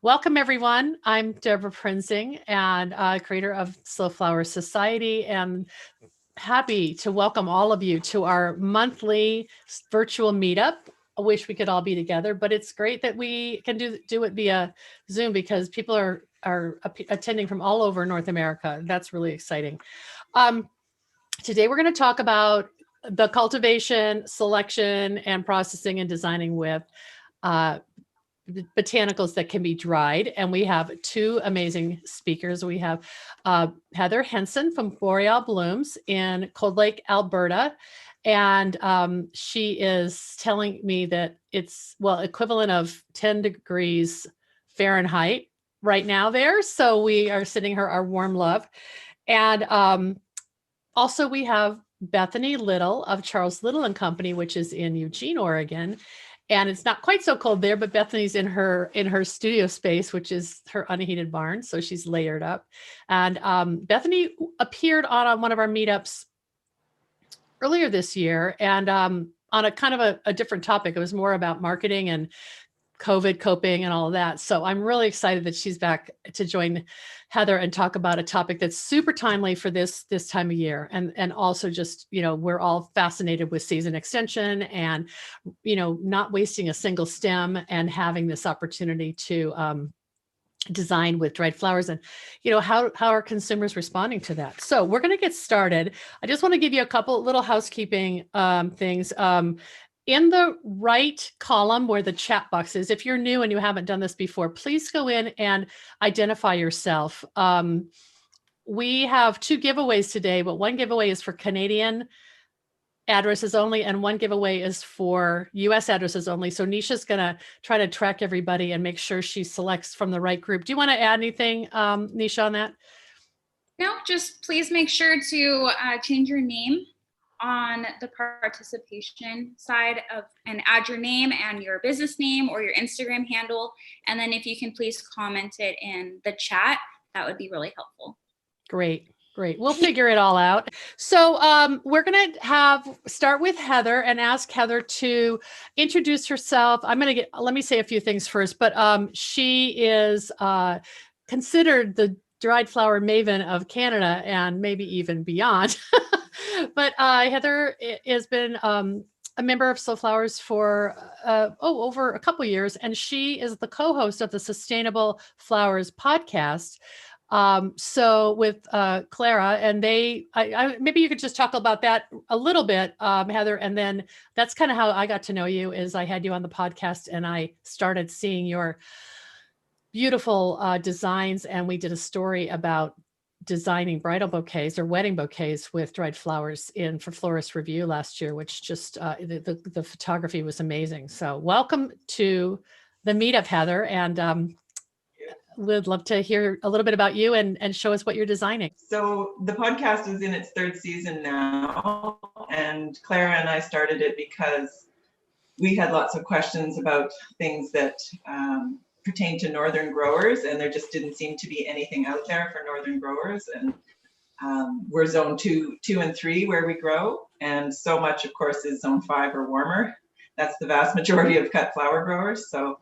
Welcome, everyone. I'm Debra Prinzing and creator of Slow Flower Society, and happy to welcome all of you to our monthly virtual meetup. I wish we could all be together, but it's great that we can do it via Zoom because people are attending from all over North America. That's really exciting. Today, we're going to talk about the cultivation, selection, and processing and designing with botanicals that can be dried. And we have two amazing speakers. We have Heather Henson from Boreal Blooms in Cold Lake, Alberta. And she is telling me that it's, well, equivalent of 10 degrees Fahrenheit right now there. So we are sending her our warm love. And also we have Bethany Little of Charles Little and Company, which is in Eugene, Oregon. And it's not quite so cold there, but Bethany's in her studio space, which is her unheated barn. So she's layered up. And Bethany appeared on one of our meetups earlier this year, and on a kind of a different topic. It was more about marketing and COVID coping and all of that. So I'm really excited that she's back to join Heather and talk about a topic that's super timely for this time of year. And also just, we're all fascinated with season extension and, not wasting a single stem and having this opportunity to design with dried flowers, and how are consumers responding to that. So we're going to get started. I just want to give you a couple little housekeeping things. In the right column where the chat box is, if you're new and you haven't done this before, please go in and identify yourself. We have two giveaways today, but one giveaway is for Canadian addresses only, and one giveaway is for US addresses only. So Nisha's going to try to track everybody and make sure she selects from the right group. Do you want to add anything, Nisha, on that? No, just please make sure to change your name on the participation side and add your name and your business name or your Instagram handle. And then if you can please comment it in the chat, that would be really helpful. Great. We'll figure it all out. So we're going to start with Heather and ask Heather to introduce herself. Let me say a few things first, but she is considered the dried flower maven of Canada and maybe even beyond. But Heather has been a member of Slow Flowers for over a couple years, and she is the co-host of the Sustainable Flowers podcast. So with Clara, and maybe you could just talk about that a little bit, Heather, and then that's kind of how I got to know you. Is I had you on the podcast and I started seeing your beautiful designs, and we did a story about designing bridal bouquets or wedding bouquets with dried flowers for Florist Review last year, which just the photography was amazing. So welcome to the meetup, Heather, and we'd love to hear a little bit about you and show us what you're designing. So the podcast is in its third season now, and Clara and I started it because we had lots of questions about things that pertain to northern growers, and there just didn't seem to be anything out there for northern growers. And we're zone 2 and 3 where we grow, and so much, of course, is zone 5 or warmer. That's the vast majority of cut flower growers. So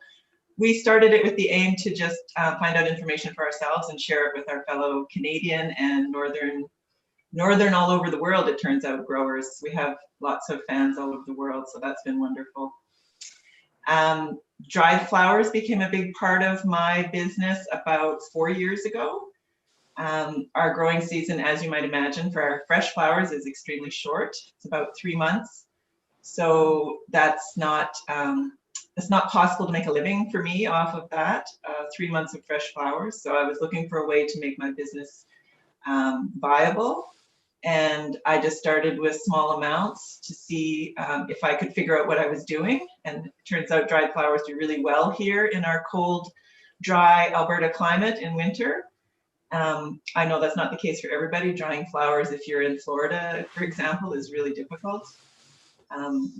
we started it with the aim to just find out information for ourselves and share it with our fellow Canadian and northern all over the world, it turns out, growers. We have lots of fans all over the world, so that's been wonderful. Dried flowers became a big part of my business about 4 years ago. Our growing season, as you might imagine, for our fresh flowers is extremely short. It's about 3 months. So that's not it's not possible to make a living for me off of that, 3 months of fresh flowers. So I was looking for a way to make my business viable. And I just started with small amounts to see if I could figure out what I was doing. And it turns out dried flowers do really well here in our cold, dry Alberta climate in winter. I know that's not the case for everybody. Drying flowers, if you're in Florida, for example, is really difficult.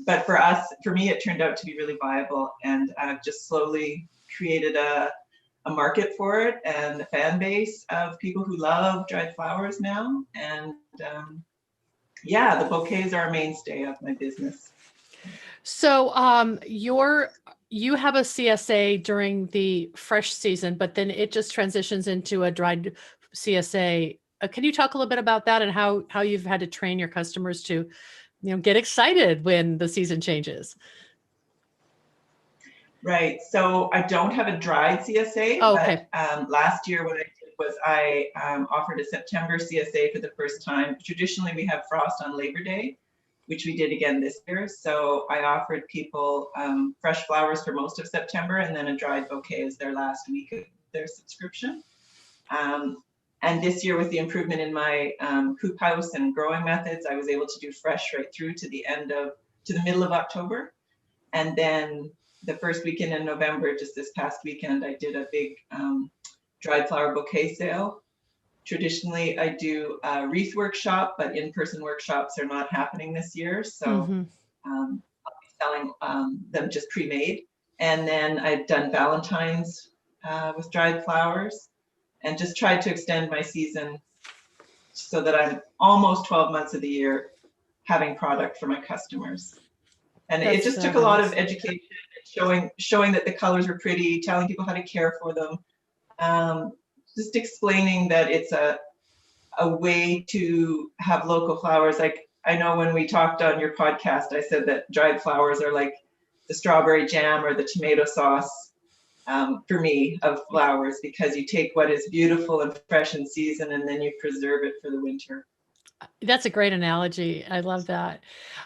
But for me, it turned out to be really viable. And I've just slowly created a market for it and a fan base of people who love dried flowers now. And yeah, the bouquets are a mainstay of my business. So you have a CSA during the fresh season, but then it just transitions into a dried CSA. Can you talk a little bit about that and how you've had to train your customers to, get excited when the season changes? Right. So I don't have a dried CSA, Oh, okay. but last year what I did was I offered a September CSA for the first time. Traditionally, we have frost on Labor Day, which we did again this year. So I offered people fresh flowers for most of September, and then a dried bouquet as their last week of their subscription. And this year, with the improvement in my hoop house and growing methods, I was able to do fresh right through to the middle of October. And then the first weekend in November, just this past weekend, I did a big dried flower bouquet sale. Traditionally, I do a wreath workshop, but in-person workshops are not happening this year. So I'll be selling them just pre-made. And then I've done Valentine's with dried flowers, and just tried to extend my season so that I'm almost 12 months of the year having product for my customers. And it just took a lot of education, showing that the colors were pretty, telling people how to care for them, just explaining that it's a way to have local flowers. Like, I know when we talked on your podcast, I said that dried flowers are like the strawberry jam or the tomato sauce for me of flowers, because you take what is beautiful and fresh in season and then you preserve it for the winter. That's a great analogy. I love that.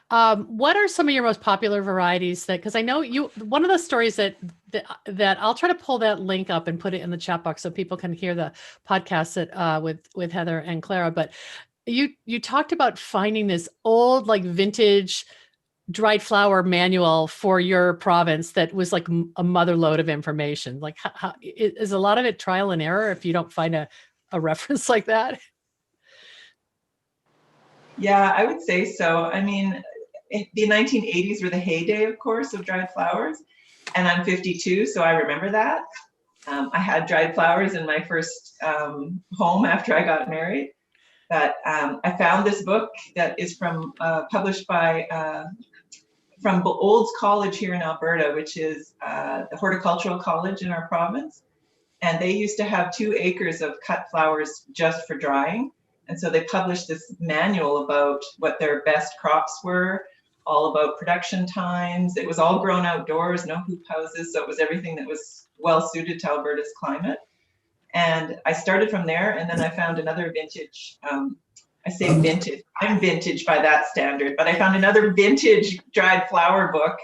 What are some of your most popular varieties because I know one of the stories that I'll try to pull that link up and put it in the chat box so people can hear the podcast that with Heather and Clara, but you talked about finding this old, like, vintage dried flower manual for your province that was like a mother lode of information. Like, how is a lot of it trial and error if you don't find a reference like that? Yeah, I would say so. I mean, the 1980s were the heyday, of course, of dried flowers. And I'm 52, so I remember that. I had dried flowers in my first home after I got married. But I found this book that is published by from Olds College here in Alberta, which is the horticultural college in our province. And they used to have 2 acres of cut flowers just for drying. And so they published this manual about what their best crops were, all about production times. It was all grown outdoors, no hoop houses. So it was everything that was well suited to Alberta's climate. And I started from there, and then I found another vintage, I say vintage, I'm vintage by that standard, but I found another vintage dried flower book,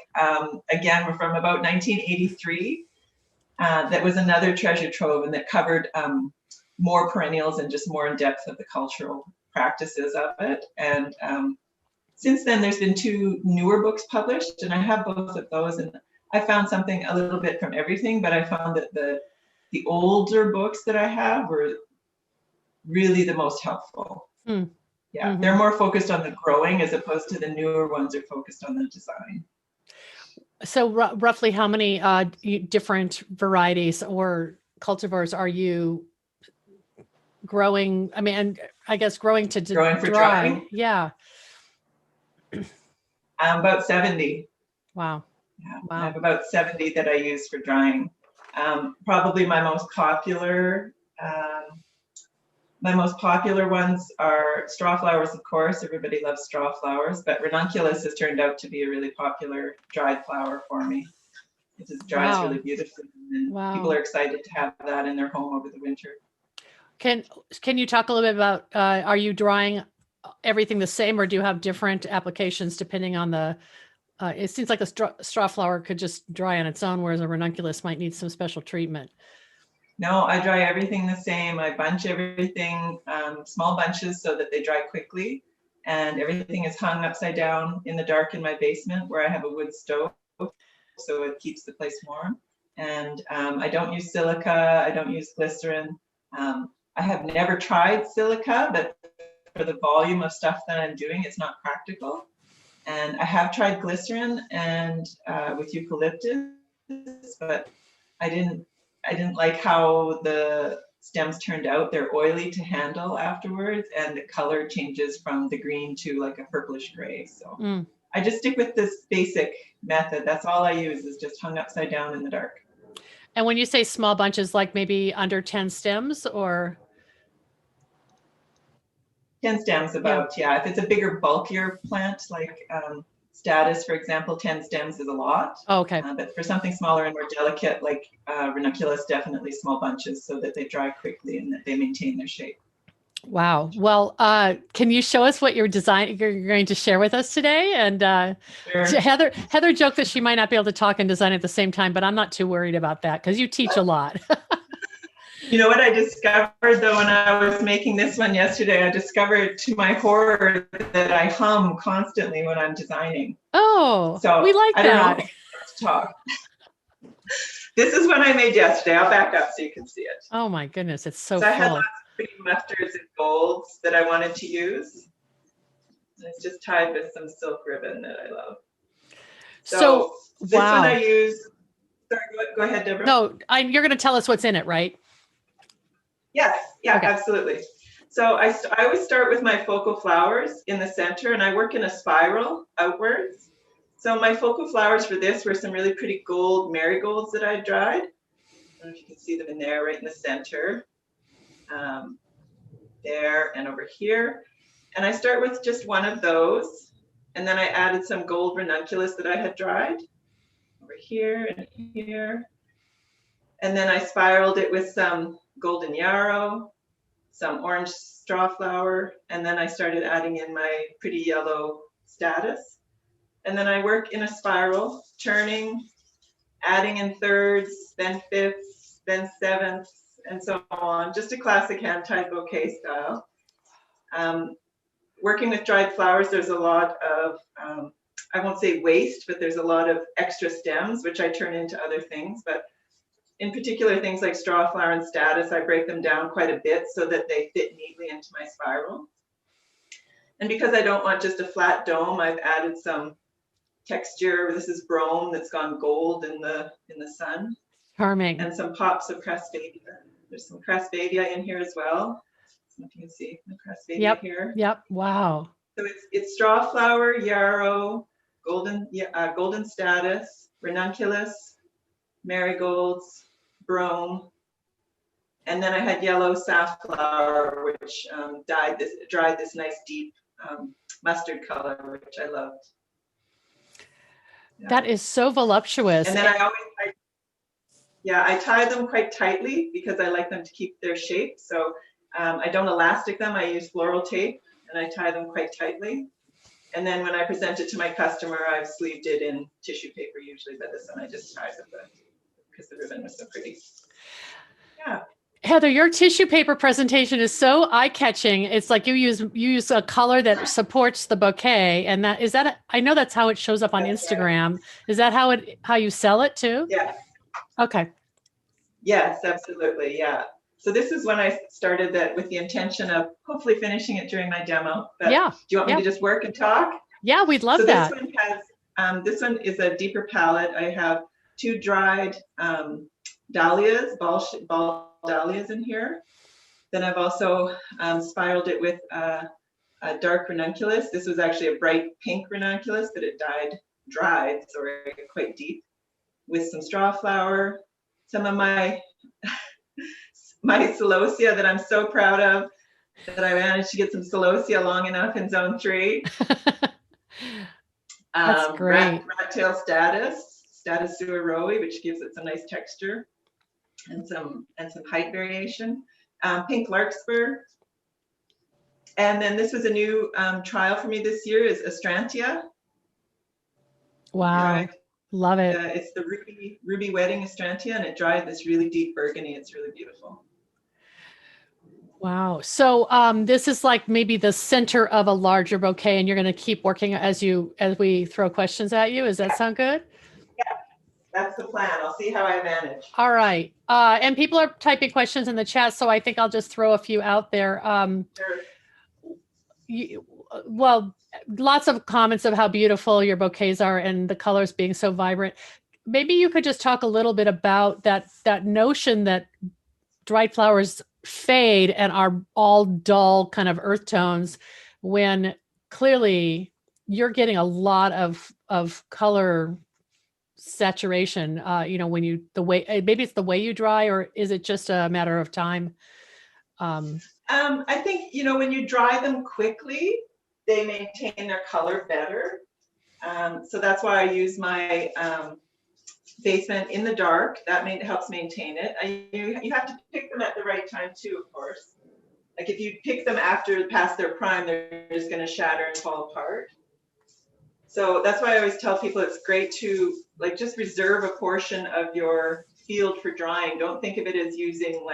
again, from about 1983, that was another treasure trove, and that covered more perennials and just more in depth of the cultural practices of it. And since then, there's been 2 newer books published, and I have both of those. And I found something a little bit from everything, but I found that the older books that I have were really the most helpful. Yeah, they're more focused on the growing as opposed to the newer ones are focused on the design. So roughly how many different varieties or cultivars are you growing? I mean, I guess growing for drying. Yeah. About 70. Wow. Yeah, wow. I have about 70 that I use for drying. Probably my most popular ones are straw flowers, of course. Everybody loves straw flowers, but ranunculus has turned out to be a really popular dried flower for me. It just dries really beautifully, and people are excited to have that in their home over the winter. Can you talk a little bit about, are you drying everything the same, or do you have different applications depending on the, it seems like a straw flower could just dry on its own, whereas a ranunculus might need some special treatment. No, I dry everything the same. I bunch everything, small bunches so that they dry quickly. And everything is hung upside down in the dark in my basement where I have a wood stove, so it keeps the place warm. And I don't use silica, I don't use glycerin. I have never tried silica, but for the volume of stuff that I'm doing, it's not practical. And I have tried glycerin and with eucalyptus, but I didn't like how the stems turned out. They're oily to handle afterwards, and the color changes from the green to like a purplish gray. So I just stick with this basic method. That's all I use, is just hung upside down in the dark. And when you say small bunches, like maybe under 10 stems or? 10 stems about, yeah. If it's a bigger, bulkier plant, like status, for example, 10 stems is a lot. Oh, okay. But for something smaller and more delicate, like ranunculus, definitely small bunches so that they dry quickly and that they maintain their shape. Wow. Well, can you show us what you're going to share with us today? And Sure. Heather joked that she might not be able to talk and design at the same time, but I'm not too worried about that because you teach a lot. You know what I discovered though when I was making this one yesterday? I discovered to my horror that I hum constantly when I'm designing. Oh, so we like I that. Don't know to talk. This is what I made yesterday. I'll back up so you can see it. Oh my goodness, it's so I had full. lots of pretty mustards and golds that I wanted to use. And it's just tied with some silk ribbon that I love. So this wow. one I use. Sorry, go ahead, Deborah. No, you're going to tell us what's in it, right? Yes, yeah, Okay. Absolutely. So I always start with my focal flowers in the center, and I work in a spiral outwards. So my focal flowers for this were some really pretty gold marigolds that I dried. I don't know if you can see them in there, right in the center. There and over here. And I start with just one of those. And then I added some gold ranunculus that I had dried over here and here. And then I spiraled it with some golden yarrow, some orange straw flower, and then I started adding in my pretty yellow status. And then I work in a spiral, turning, adding in thirds, then fifths, then sevenths, and so on. Just a classic hand-tied bouquet style. Working with dried flowers, there's a lot of, I won't say waste, but there's a lot of extra stems, which I turn into other things. But in particular, things like straw flower and status, I break them down quite a bit so that they fit neatly into my spiral. And because I don't want just a flat dome, I've added some texture. This is brome that's gone gold in the sun. Charming. And some pops of craspedia. There's some craspedia in here as well. So if you can see the craspedia here. Yep. Wow. So it's straw flower, yarrow, golden status, ranunculus, marigolds, brome, and then I had yellow safflower, which dried this nice deep mustard color, which I loved. Yeah. That is so voluptuous. And then I tie them quite tightly because I like them to keep their shape. So I don't elastic them. I use floral tape and I tie them quite tightly. And then when I present it to my customer, I've sleeved it in tissue paper usually, but this one I just tied with because the ribbon was so pretty. Yeah. Heather, your tissue paper presentation is so eye-catching. It's like you use a color that supports the bouquet, and I know that's how it shows up on Instagram. Right. Is that how you sell it too? Yeah. Okay. Yes, absolutely. Yeah. So this is when I started that with the intention of hopefully finishing it during my demo. But yeah. Do you want me to just work and talk? Yeah, we'd love that. This one is a deeper palette. I have 2 dried dahlias, ball dahlias in here. Then I've also spiraled it with a dark ranunculus. This was actually a bright pink ranunculus, but it dried, quite deep, with some straw flower, some of my celosia that I'm so proud of, that I managed to get some celosia long enough in zone 3. That's great. Rat tail status suaroi, which gives it some nice texture and some height variation. Pink larkspur. And then this was a new trial for me this year, is Astrantia. Wow. Right. Love it. It's the ruby wedding Astrantia, and it dried this really deep burgundy. It's really beautiful. Wow. So this is like maybe the center of a larger bouquet, and you're going to keep working as we throw questions at you. Does that sound good? Yeah, that's the plan. I'll see how I manage. All right. And people are typing questions in the chat, so I think I'll just throw a few out there. Sure. Well, lots of comments of how beautiful your bouquets are and the colors being so vibrant. Maybe you could just talk a little bit about that notion that dried flowers fade and are all dull kind of earth tones, when clearly you're getting a lot of color saturation, when you, maybe it's the way you dry, or is it just a matter of time? I think, when you dry them quickly, they maintain their color better. So that's why I use my basement in the dark. That helps maintain it. You have to pick them at the right time too, of course. Like if you pick them past their prime, they're just going to shatter and fall apart. So that's why I always tell people it's great to just reserve a portion of your field for drying. Don't think of it as using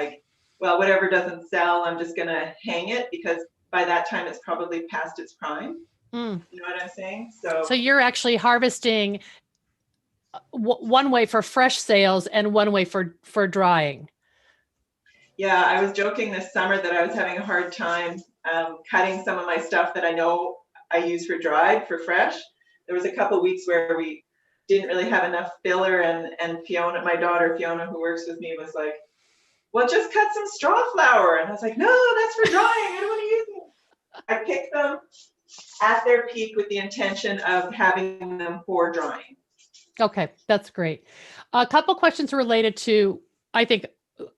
whatever doesn't sell, I'm just going to hang it, because by that time it's probably past its prime. You know what I'm saying? So you're actually harvesting one way for fresh sales and one way for drying. Yeah, I was joking this summer that I was having a hard time cutting some of my stuff that I know I use for dried for fresh. There was a couple weeks where we didn't really have enough filler, and Fiona, my daughter Fiona, who works with me, was like, well, just cut some straw flower. And I was like, no, that's for drying. I don't want to use it. I picked them at their peak with the intention of having them for drying. Okay, that's great. A couple questions related to, I think,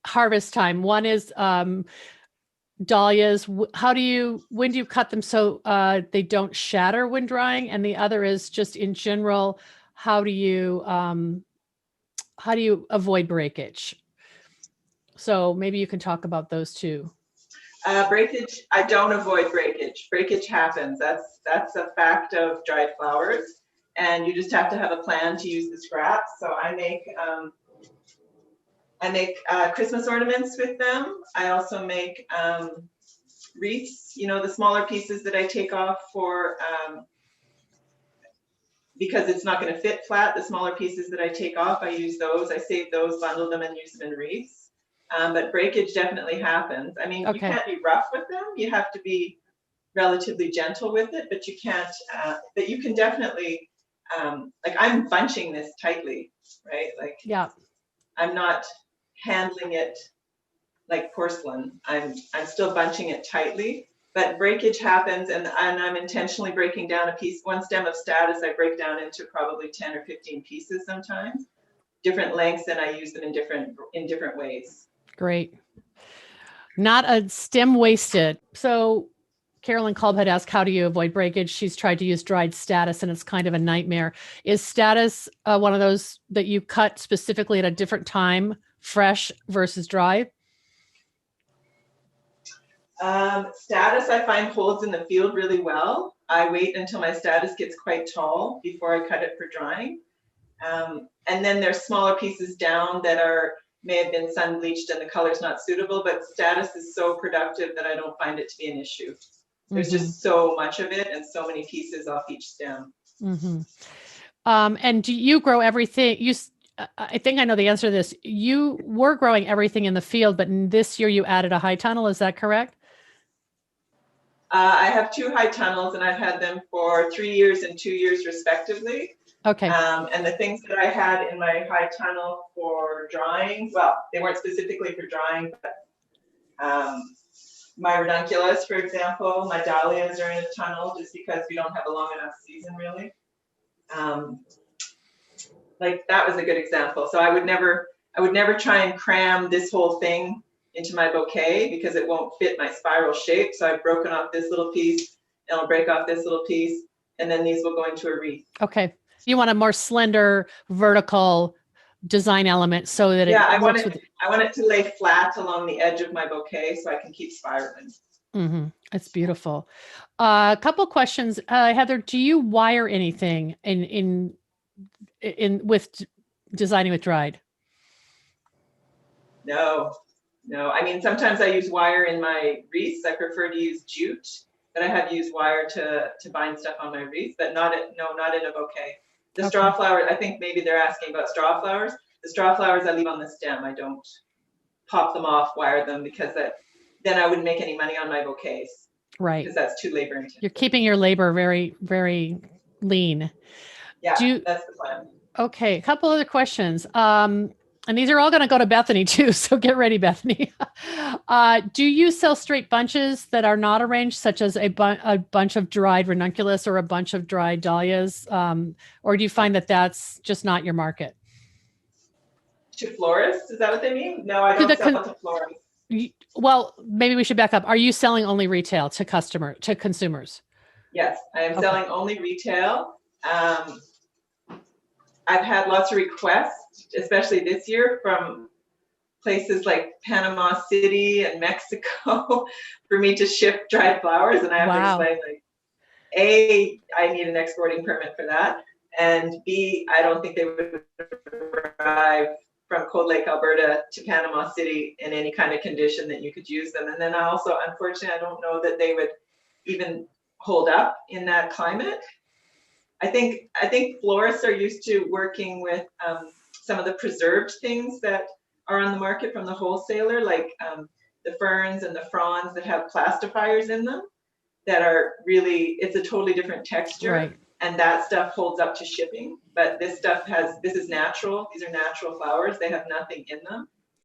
harvest time. One is dahlias. When do you cut them so they don't shatter when drying? And the other is just in general, how do you avoid breakage? So maybe you can talk about those two. Breakage, I don't avoid breakage. Breakage happens. That's a fact of dried flowers, and you just have to have a plan to use the scraps. So I make Christmas ornaments with them. I also make wreaths, the smaller pieces that I take off for, because it's not going to fit flat, the smaller pieces that I take off, I use those. I save those, bundle them, and use them in wreaths. But breakage definitely happens. I mean, You can't be rough with them. You have to be relatively gentle with it, but you can't, but you can definitely, I'm bunching this tightly, right? Yeah. I'm not handling it like porcelain. I'm still bunching it tightly, but breakage happens, and I'm intentionally breaking down a piece. One stem of statice I break down into probably 10 or 15 pieces sometimes, different lengths, and I use them in different ways. Great. Not a stem wasted. So Carolyn Kolb had asked, how do you avoid breakage? She's tried to use dried statice, and it's kind of a nightmare. Is statice one of those that you cut specifically at a different time, fresh versus dry? Statice I find holds in the field really well. I wait until my statice gets quite tall before I cut it for drying. And then there's smaller pieces down that may have been sun bleached and the color's not suitable, but statice is so productive that I don't find it to be an issue. There's just so much of it and so many pieces off each stem. And do you grow everything? I think I know the answer to this. You were growing everything in the field, but this year you added a high tunnel. Is that correct? I have 2 high tunnels, and I've had them for 3 years and 2 years respectively. Okay. And the things that I had in my high tunnel for drying, well, they weren't specifically for drying, but my ranunculus, for example, my dahlias are in a tunnel just because we don't have a long enough season, really. That was a good example. So I would never try and cram this whole thing into my bouquet because it won't fit my spiral shape. So I've broken off this little piece, and I'll break off this little piece, and then these will go into a wreath. Okay. You want a more slender, vertical design element so that I want it to lay flat along the edge of my bouquet so I can keep spiraling. It's beautiful. A couple questions, Heather. Do you wire anything in with designing with dried? No. I mean, sometimes I use wire in my wreaths. I prefer to use jute, but I have used wire to bind stuff on my wreath, but not in a bouquet. The straw flowers, I think maybe they're asking about straw flowers. The straw flowers I leave on the stem. I don't pop them off, wire them, because then I wouldn't make any money on my bouquets. Right. Because that's too labor intensive. You're keeping your labor very, very lean. Yeah, that's the plan. Okay, a couple other questions. And these are all going to go to Bethany too. So get ready, Bethany. Do you sell straight bunches that are not arranged, such as a bunch of dried ranunculus or a bunch of dried dahlias? Or do you find that that's just not your market? To florists, is that what they mean? No, I don't sell to florists. Well, maybe we should back up. Are you selling only retail to consumers? Yes, I am selling only retail. I've had lots of requests, especially this year, from places like Panama City and Mexico for me to ship dried flowers. And I have to explain, like, A, I need an exporting permit for that. And B, I don't think they would arrive from Cold Lake, Alberta to Panama City in any kind of condition that you could use them. And then I also, unfortunately, I don't know that they would even hold up in that climate. I think florists are used to working with some of the preserved things that are on the market from the wholesaler, like the ferns and the fronds that have plastifiers in them that are really, it's a totally different texture. Right. And that stuff holds up to shipping. But this stuff this is natural. These are natural flowers. They have nothing in them.